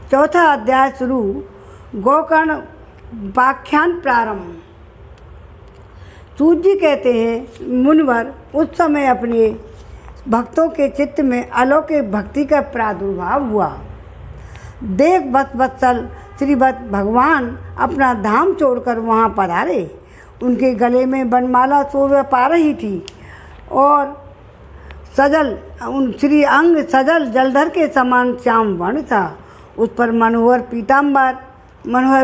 चौथा अध्याय शुरू। गोकर्ण व्याख्यान प्रारंभ। सूत जी कहते हैं, मुनिवर उस समय अपने भक्तों के चित्त में अलौकिक भक्ति का प्रादुर्भाव हुआ। देख वत्सल श्री भगवान अपना धाम छोड़कर वहाँ पधारे। उनके गले में बनमाला शोभा पा रही थी और सजल श्री अंग सजल जलधर के समान श्याम वर्ण था। उस पर मनोहर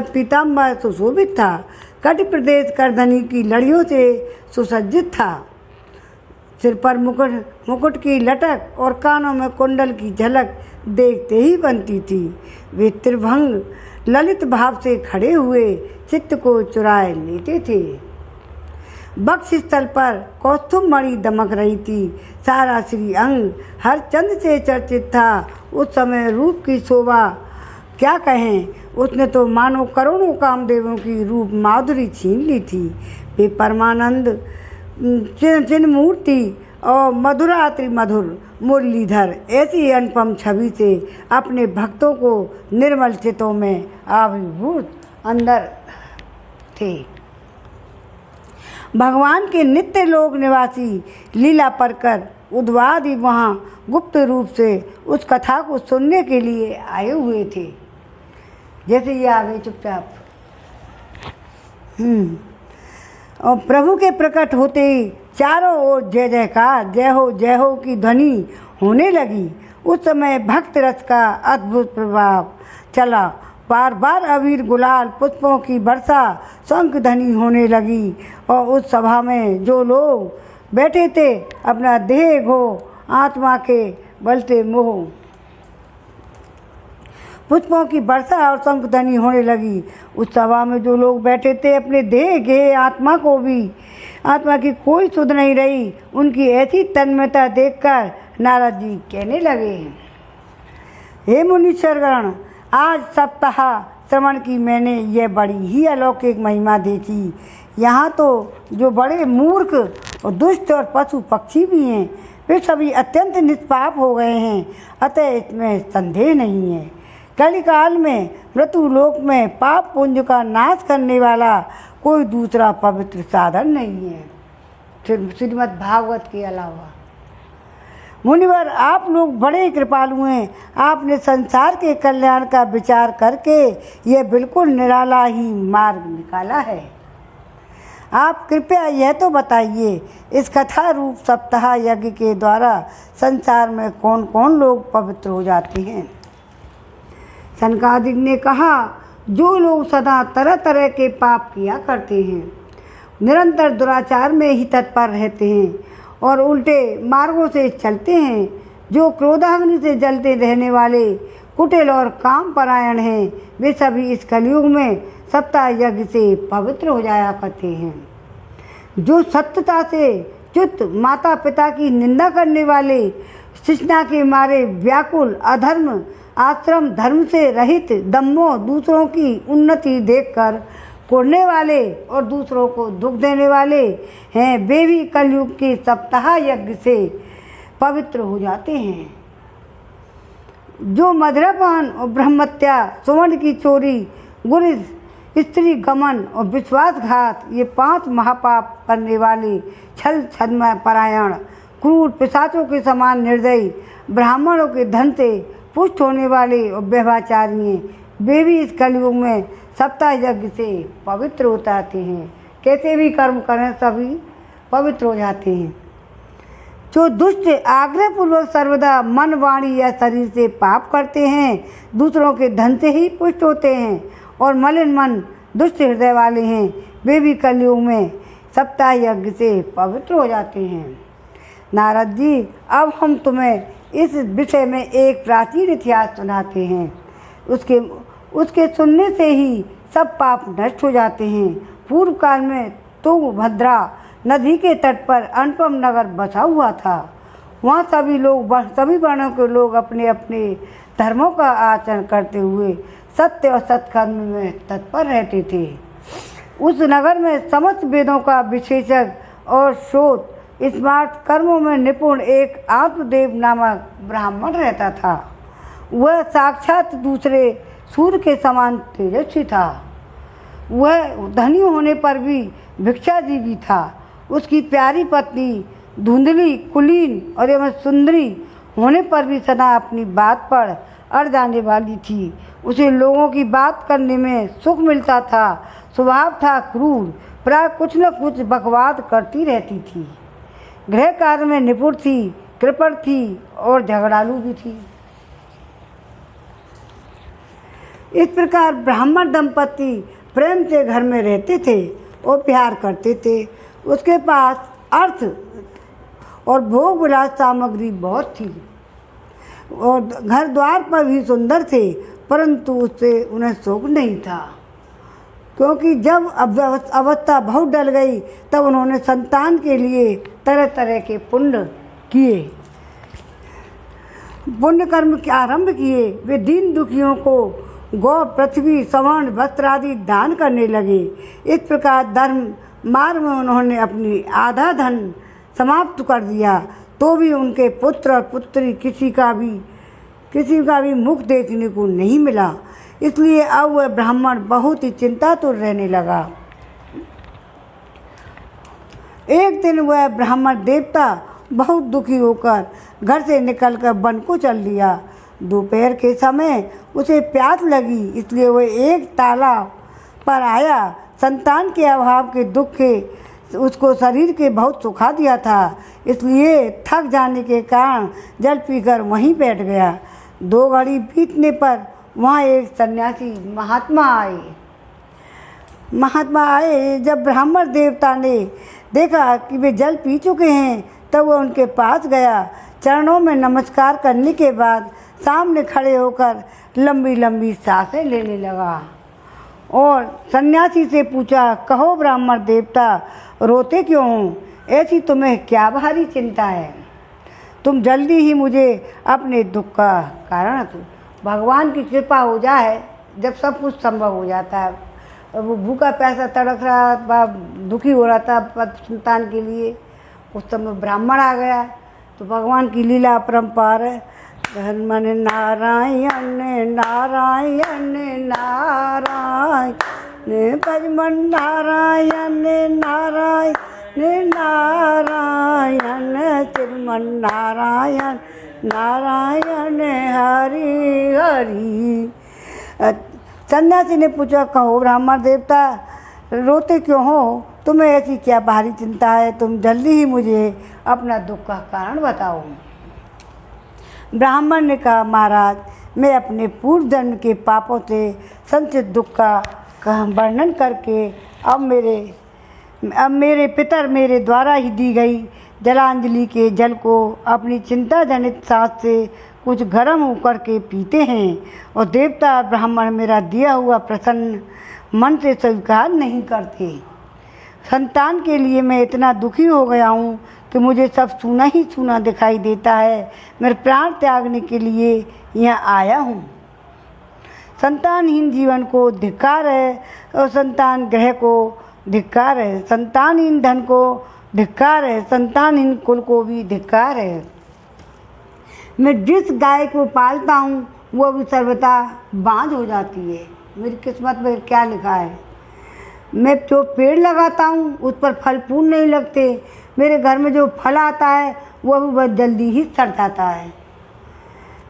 पीताम्बर सुशोभित था। कटि प्रदेश करधनी की लड़ियों से सुसज्जित था। सिर पर मुकुट की लटक और कानों में कुंडल की झलक देखते ही बनती थी। वे त्रिभंग ललित भाव से खड़े हुए चित्त को चुराए लेते थे। बक्ष स्थल पर कौस्तुभ मणि दमक रही थी। सारा श्री अंग हर चंद से चर्चित था। उस समय रूप की शोभा क्या कहें, उसने तो मानो करोड़ों कामदेवों की रूप माधुरी छीन ली थी। वे परमानंद चिन्ह मूर्ति और मधुरात्रि मधुर मुरलीधर ऐसी अनुपम छवि से अपने भक्तों को निर्मल चित्तों में आविर्भूत अंदर थे। भगवान के नित्य लोक निवासी लीला परकर उद्वादी वहाँ गुप्त रूप से उस कथा को सुनने के लिए आए हुए थे। जैसे ये आ गए चुपचाप। और प्रभु के प्रकट होते ही चारों ओर जय जयकार जय हो की ध्वनि होने लगी। उस समय भक्त रस का अद्भुत प्रभाव चला। बार बार अबीर गुलाल पुष्पों की वर्षा शंख ध्वनि होने लगी और उस सभा में जो लोग बैठे थे अपना देह घो आत्मा के बलते मोह। पुष्पों की वर्षा और शंख ध्वनि होने लगी। उस सभा में जो लोग बैठे थे अपने देह घे आत्मा को भी आत्मा की कोई सुध नहीं रही। उनकी ऐसी तन्मयता देखकर नारद जी कहने लगे, हे मुनीश्वरगण, आज सप्ताह श्रवण की मैंने यह बड़ी ही अलौकिक महिमा देखी। यहाँ तो जो बड़े मूर्ख और दुष्ट और पशु पक्षी भी हैं, वे सभी अत्यंत निष्पाप हो गए हैं। अतः इसमें संदेह नहीं है, कलिकाल में मृत्युलोक में पाप पुंज का नाश करने वाला कोई दूसरा पवित्र साधन नहीं है श्रीमद् भागवत के अलावा। मुनिवर, आप लोग बड़े कृपालु हैं। आपने संसार के कल्याण का विचार करके यह बिल्कुल निराला ही मार्ग निकाला है। आप कृपया यह तो बताइए, इस कथा रूप सप्ताह यज्ञ के द्वारा संसार में कौन कौन लोग पवित्र हो जाते हैं। सनकादिक ने कहा, जो लोग सदा तरह तरह के पाप किया करते हैं, निरंतर दुराचार में ही तत्पर रहते हैं और उल्टे मार्गों से चलते हैं, जो क्रोधाग्नि से जलते रहने वाले कुटिल और काम परायण हैं, वे सभी इस कलयुग में सप्ताह यज्ञ से पवित्र हो जाया करते हैं। जो सत्यता से च्युत माता पिता की निंदा करने वाले, तृष्णा के मारे व्याकुल, अधर्म आश्रम धर्म से रहित, दम्भों दूसरों की उन्नति देखकर कोरने वाले और दूसरों को दुख देने वाले हैं, वे भी कलयुग के सप्ताह यज्ञ से पवित्र हो जाते हैं। जो मदिरापान और ब्रह्मत्या, सुवर्ण की चोरी, गुरिज, स्त्री गमन और विश्वासघात, ये 5 महापाप करने वाले, छल छद्म परायण, क्रूर पिशाचों के समान निर्दयी, ब्राह्मणों के धन से पुष्ट होने वाले और व्यभिचारी हैं, वे भी इस कलयुग में सप्ताह यज्ञ से पवित्र हो जाते हैं। कैसे भी कर्म करें सभी पवित्र हो जाते हैं। जो दुष्ट आग्रहपूर्वक सर्वदा मन वाणी या शरीर से पाप करते हैं, दूसरों के धन से ही पुष्ट होते हैं और मलिन मन दुष्ट हृदय वाले हैं, वे भी कलयुग में सप्ताह यज्ञ से पवित्र हो जाते हैं। नारद जी, अब हम तुम्हें इस विषय में एक प्राचीन इतिहास सुनाते हैं। उसके सुनने से ही सब पाप नष्ट हो जाते हैं। पूर्व काल में तुंगभद्रा नदी के तट पर अनुपम नगर बसा हुआ था। वहाँ सभी वर्णों के लोग अपने अपने धर्मों का आचरण करते हुए सत्य और सत्कर्म में तत्पर रहते थे। उस नगर में समस्त वेदों का विशेषज्ञ और शोध स्मार्ट कर्मों में निपुण एक आत्मदेव नामक ब्राह्मण रहता था। वह साक्षात दूसरे सूर्य के समान तेजस्वी था। वह धनी होने पर भी भिक्षाजीवी था। उसकी प्यारी पत्नी धुंधली, कुलीन और एवं सुंदरी होने पर भी सदा अपनी बात पर अड़ जाने वाली थी। उसे लोगों की बात करने में सुख मिलता था। स्वभाव था क्रूर, प्राय कुछ न कुछ बकवाद करती रहती थी। गृह कार्य में निपुण थी, कृपण थी और झगड़ालू भी थी। इस प्रकार ब्राह्मण दंपति प्रेम से घर में रहते थे और प्यार करते थे। उसके पास अर्थ और भोग विलास सामग्री बहुत थी और घर द्वार पर भी सुंदर थे, परंतु उससे उन्हें शौक नहीं था, क्योंकि जब अवस्था बहुत डल गई तब उन्होंने संतान के लिए तरह तरह के पुण्य कर्म के आरंभ किए। वे दीन दुखियों को गौ, पृथ्वी, स्वर्ण, वस्त्र आदि दान करने लगे। इस प्रकार धर्म मार्ग में उन्होंने अपनी आधा धन समाप्त कर दिया, तो भी उनके पुत्र और पुत्री किसी का भी मुख देखने को नहीं मिला। इसलिए अब वह ब्राह्मण बहुत ही चिंतातुर रहने लगा। एक दिन वह ब्राह्मण देवता बहुत दुखी होकर घर से निकलकर वन को चल दिया। दोपहर के समय उसे प्यास लगी, इसलिए वह एक तालाब पर आया। संतान के अभाव के दुख के उसको शरीर के बहुत सुखा दिया था, इसलिए थक जाने के कारण जल पीकर वहीं बैठ गया। 2 घड़ी बीतने पर वहाँ एक सन्यासी महात्मा आए। जब ब्राह्मण देवता ने देखा कि वे जल पी चुके हैं, तब वह उनके पास गया। चरणों में नमस्कार करने के बाद सामने खड़े होकर लंबी लंबी सांसें लेने लगा और सन्यासी से पूछा, कहो ब्राह्मण देवता, रोते क्यों हो? ऐसी तुम्हें क्या भारी चिंता है? तुम जल्दी ही मुझे अपने दुख का कारण दो। भगवान की कृपा हो जाए जब सब कुछ संभव हो जाता है। वो भूखा प्यासा तड़क रहा था, दुखी हो रहा था संतान के लिए, उस समय ब्राह्मण आ गया। तो भगवान की लीला अपरंपार है। धर्मन नारायण नारायण नारायण भजमन नारायण नारायण नारायण चिरमन नारायण नारायण हरि हरि। सन्यासी ने पूछा, कहो ब्राह्मण देवता, रोते क्यों हो? तुम्हें ऐसी क्या भारी चिंता है? तुम जल्दी ही मुझे अपना दुख का कारण बताओ। ब्राह्मण ने कहा, महाराज, मैं अपने पूर्व जन्म के पापों से संचित दुख का वर्णन करके अब मेरे पितर मेरे द्वारा ही दी गई जलांजलि के जल को अपनी चिंता जनित सांस से कुछ गर्म होकर के पीते हैं और देवता ब्राह्मण मेरा दिया हुआ प्रसन्न मन से स्वीकार नहीं करते। संतान के लिए मैं इतना दुखी हो गया हूँ कि मुझे सब सूना ही सूना दिखाई देता है। मेरे प्राण त्यागने के लिए यहाँ आया हूँ। संतानहीन जीवन को धिक्कार है और संतान ग्रह को धिक्कार है। संतानहीन धन को धिक्कार है, संतानहीन कुल को भी धिक्कार है। मैं जिस गाय को पालता हूँ वो भी सर्वथा बांझ हो जाती है। मेरी किस्मत में क्या लिखा है? मैं जो पेड़ लगाता हूँ उस पर फल फूल नहीं लगते। मेरे घर में जो फल आता है वो भी बहुत जल्दी ही सड़ जाता है।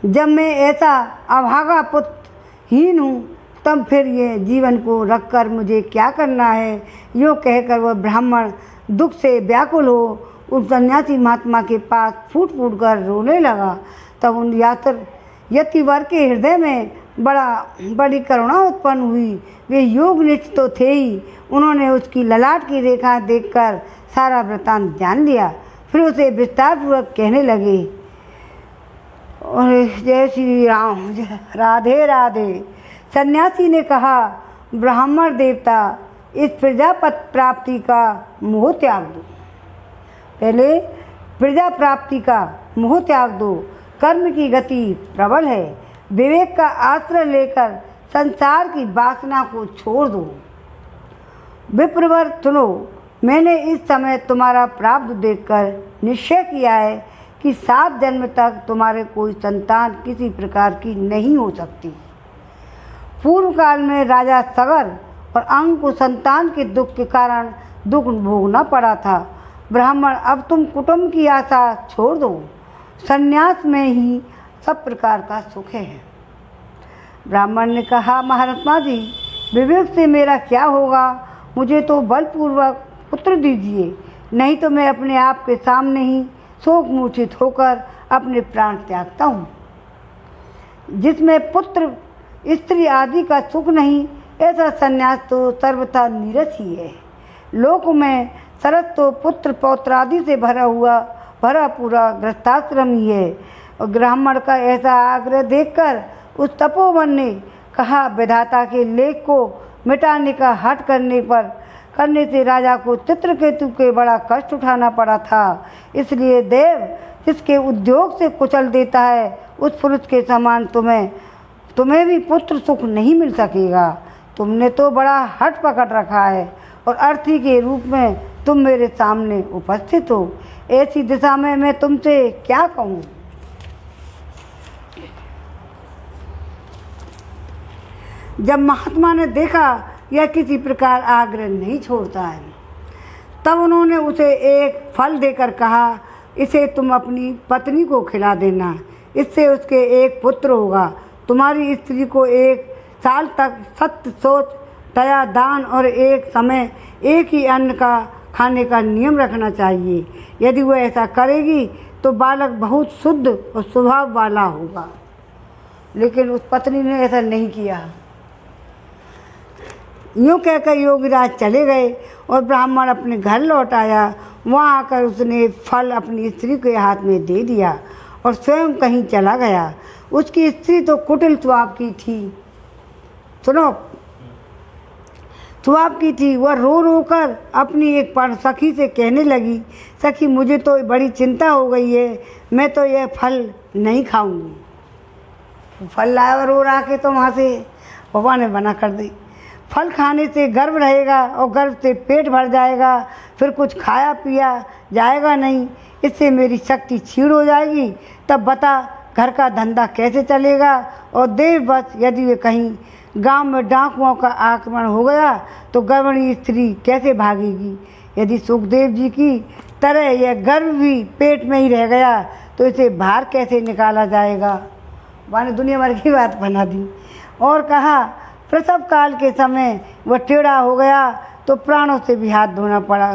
जब मैं ऐसा अभागा पुत्रहीन हूँ तब फिर ये जीवन को रखकर मुझे क्या करना है? यूँ कहकर वह ब्राह्मण दुख से व्याकुल हो उस सन्यासी महात्मा के पास फूट फूट कर रोने लगा। तब उन यतिवर के हृदय में बड़ी करुणा उत्पन्न हुई। वे योगनिष्ठ तो थे ही, उन्होंने उसकी ललाट की रेखा देखकर सारा वृत्तांत जान लिया। फिर उसे विस्तार पूर्वक कहने लगे, और जय श्री राम, राधे राधे। सन्यासी ने कहा, ब्राह्मण देवता, इस प्रजापत प्राप्ति का मोह त्याग दो। पहले प्रजा प्राप्ति का मोह त्याग दो। कर्म की गति प्रबल है। विवेक का आश्रय लेकर संसार की वासना को छोड़ दो। विप्रवर सुनो, मैंने इस समय तुम्हारा प्रारब्ध देखकर निश्चय किया है कि 7 जन्म तक तुम्हारे कोई संतान किसी प्रकार की नहीं हो सकती। पूर्व काल में राजा सगर और अंग को संतान के दुख के कारण दुख भोगना पड़ा था। ब्राह्मण, अब तुम कुटुंब की आशा छोड़ दो, संन्यास में ही सब प्रकार का सुख है। ब्राह्मण ने कहा, महात्मा जी, विवेक से मेरा क्या होगा, मुझे तो बलपूर्वक पुत्र दीजिए, नहीं तो मैं अपने आप के सामने ही शोक मूर्छित होकर अपने प्राण त्यागता हूँ। जिसमें पुत्र स्त्री आदि का सुख नहीं, ऐसा संन्यास तो सर्वथा नीरस ही है। लोक में शरत तो पुत्र पौत्र आदि से भरा पूरा गृहस्थाश्रम ही है। और ब्राह्मण का ऐसा आग्रह देखकर उस तपोवन ने कहा, विधाता के लेख को मिटाने का हठ करने से राजा को चित्रकेतु के बड़ा कष्ट उठाना पड़ा था। इसलिए देव जिसके उद्योग से कुचल देता है, उस पुरुष के समान तुम्हें भी पुत्र सुख नहीं मिल सकेगा। तुमने तो बड़ा हठ पकड़ रखा है और अर्थी के रूप में तुम मेरे सामने उपस्थित हो। ऐसी दिशा में मैं तुमसे क्या कहूँ। जब महात्मा ने देखा यह किसी प्रकार आग्रह नहीं छोड़ता है, तब उन्होंने उसे एक फल देकर कहा, इसे तुम अपनी पत्नी को खिला देना, इससे उसके एक पुत्र होगा। तुम्हारी स्त्री को 1 साल तक सत्य, सोच, दया, दान और एक समय एक ही अन्न का खाने का नियम रखना चाहिए। यदि वह ऐसा करेगी तो बालक बहुत शुद्ध और स्वभाव वाला होगा। लेकिन उस पत्नी ने ऐसा नहीं किया। यूँ कहकर योगीराज चले गए और ब्राह्मण अपने घर लौट आया। वहाँ आकर उसने फल अपनी स्त्री के हाथ में दे दिया और स्वयं कहीं चला गया। उसकी स्त्री तो कुटिल स्वभाव की थी। सुनो, स्वभाव की थी। वह रो रो कर अपनी एक सखी से कहने लगी, सखी, मुझे तो बड़ी चिंता हो गई है, मैं तो यह फल नहीं खाऊंगी। फल लाया और रो रहा के तो वहाँ से बाबा ने मना कर दी। फल खाने से गर्व रहेगा और गर्व से पेट भर जाएगा, फिर कुछ खाया पिया जाएगा नहीं, इससे मेरी शक्ति क्षीण हो जाएगी। तब बता, घर का धंधा कैसे चलेगा। और देववश यदि वे कहीं गांव में डाकुओं का आक्रमण हो गया तो गर्भिणी स्त्री कैसे भागेगी। यदि सुखदेव जी की तरह यह गर्भ भी पेट में ही रह गया तो इसे बाहर कैसे निकाला जाएगा। मैंने दुनिया भर की बात बना दी और कहा, प्रसव काल के समय वह टेढ़ा हो गया तो प्राणों से भी हाथ धोना पड़ा।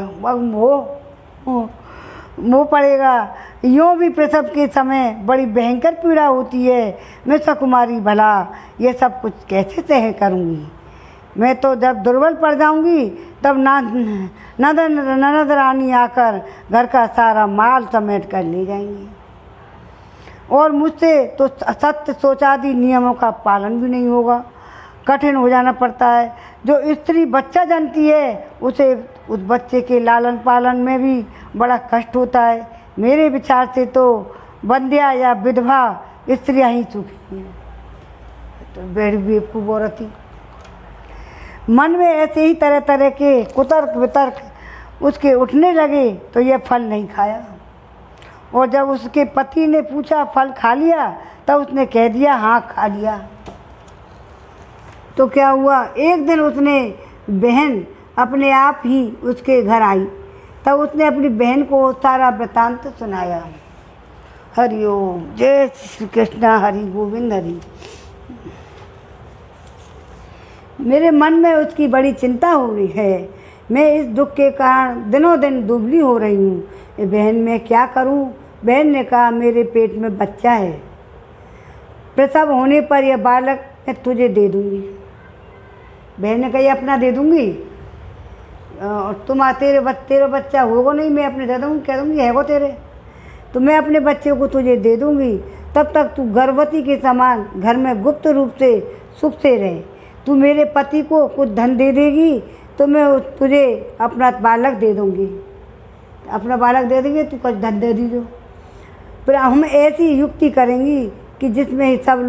मोह पड़ेगा। यूँ भी प्रसव के समय बड़ी भयंकर पीड़ा होती है। मैं सकुमारी भला ये सब कुछ कैसे सह करूँगी। मैं तो जब दुर्बल पड़ जाऊँगी तब ननद रानी आकर घर का सारा माल समेट कर ले जाएंगी और मुझसे तो सत्य सोचादि नियमों का पालन भी नहीं होगा। कठिन हो जाना पड़ता है। जो स्त्री बच्चा जनती है उसे उस बच्चे के लालन पालन में भी बड़ा कष्ट होता है। मेरे विचार से तो बंध्या या विधवा स्त्रियाँ ही सुखी हैं। तो बेवकूफ औरत ही। मन में ऐसे ही तरह तरह के कुतर्क वितर्क उसके उठने लगे तो यह फल नहीं खाया। और जब उसके पति ने पूछा, फल खा लिया, तब उसने कह दिया, हाँ खा लिया। तो क्या हुआ, एक दिन उसने बहन अपने आप ही उसके घर आई। तब उसने अपनी बहन को सारा वृतांत सुनाया। हरि ओम, जय श्री कृष्ण, हरि गोविंद हरि। मेरे मन में उसकी बड़ी चिंता हो रही है। मैं इस दुख के कारण दिनों दिन दुबली हो रही हूँ। बहन, मैं क्या करूँ। बहन ने कहा, मेरे पेट में बच्चा है, प्रसव होने पर यह बालक मैं तुझे दे दूँगी। बहन ने कही, अपना दे दूँगी और तेरे बच्चा होगा नहीं, मैं अपने दे दूँगी, कह दूँगी है वो तेरे, तो मैं अपने बच्चे को तुझे दे दूँगी। तब तक तू गर्भवती के समान घर में गुप्त रूप से सुख से रहे। तू मेरे पति को कुछ धन दे देगी तो मैं तुझे अपना बालक दे दूँगी, अपना बालक दे देंगे, तू कुछ धन दे दीजिए। फिर हम ऐसी युक्ति करेंगी कि जिसमें सब